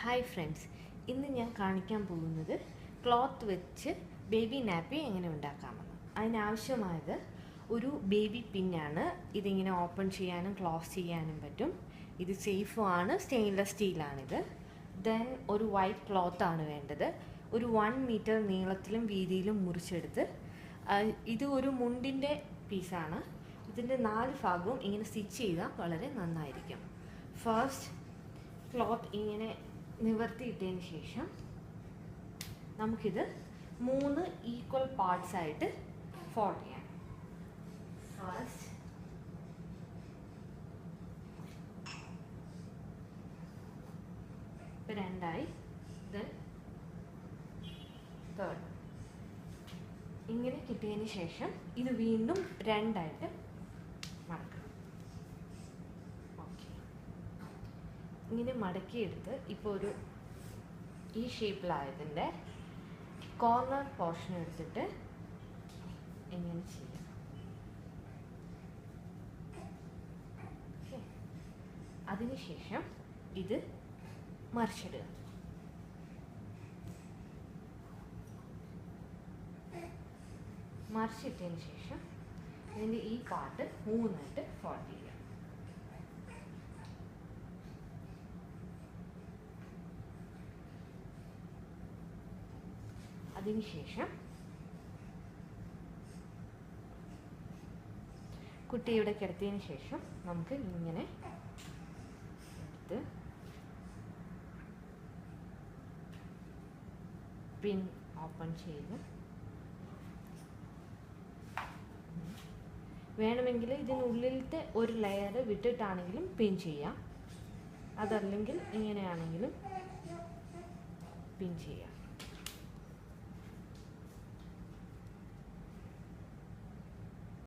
Hi friends, ഇന്ന് ഞാൻ കാണിക്കാൻ പോകുന്നത് ക്ലോത്ത് വെച്ച് ബേബി നാപ്പി എങ്ങനെ ഉണ്ടാക്കാമെന്ന്. അതിനാവശ്യമായത് ഒരു ബേബി പിന്നാണ്. ഇതിങ്ങനെ ഓപ്പൺ ചെയ്യാനും ക്ലോസ് ചെയ്യാനും പറ്റും. ഇത് സേഫുമാണ്, സ്റ്റെയിൻലെസ് സ്റ്റീലാണിത്. ദെൻ ഒരു വൈറ്റ് ക്ലോത്താണ് വേണ്ടത്. ഒരു 1 മീറ്റർ നീളത്തിലും വീതിയിലും മുറിച്ചെടുത്ത് ഇത് ഒരു മുണ്ടിൻ്റെ പീസാണ്. ഇതിൻ്റെ 4 ഭാഗവും ഇങ്ങനെ സ്റ്റിച്ച് ചെയ്താൽ വളരെ നന്നായിരിക്കും. ഫസ്റ്റ് ക്ലോത്ത് ഇങ്ങനെ നിവർത്തിയിട്ടതിന് ശേഷം നമുക്കിത് 3 ഈക്വൽ പാർട്സ് ആയിട്ട് ഫോൾഡ് ചെയ്യാം. ഫസ്റ്റ് ഇപ്പം 2ആയി, ദെൻ തേർഡ്. ഇങ്ങനെ കിട്ടിയതിന് ശേഷം ഇത് വീണ്ടും 2ആയിട്ട് മടക്കണം. ഇങ്ങനെ മടക്കിയെടുത്ത് ഇപ്പോൾ ഒരു ഈ ഷേപ്പിലായതിൻ്റെ കോർണർ പോർഷൻ എടുത്തിട്ട് എങ്ങനെ ചെയ്യാം. അതിനുശേഷം ഇത് മറിച്ചിടുക. മറിച്ചിട്ടതിന് ശേഷം ഇതിൻ്റെ ഈ പാർട്ട് 3ആയിട്ട് ഫോൾഡ് ചെയ്യുക. അതിനുശേഷം കുട്ടിയുടെ കിടത്തിയതിന് ശേഷം നമുക്ക് ഇങ്ങനെ എടുത്ത് പിൻ ഓപ്പൺ ചെയ്ത് വേണമെങ്കിൽ ഇതിനുള്ളിലത്തെ ഒരു ലെയർ വിട്ടിട്ടാണെങ്കിലും പിൻ ചെയ്യാം. അതല്ലെങ്കിൽ ഇങ്ങനെയാണെങ്കിലും പിൻ ചെയ്യാം.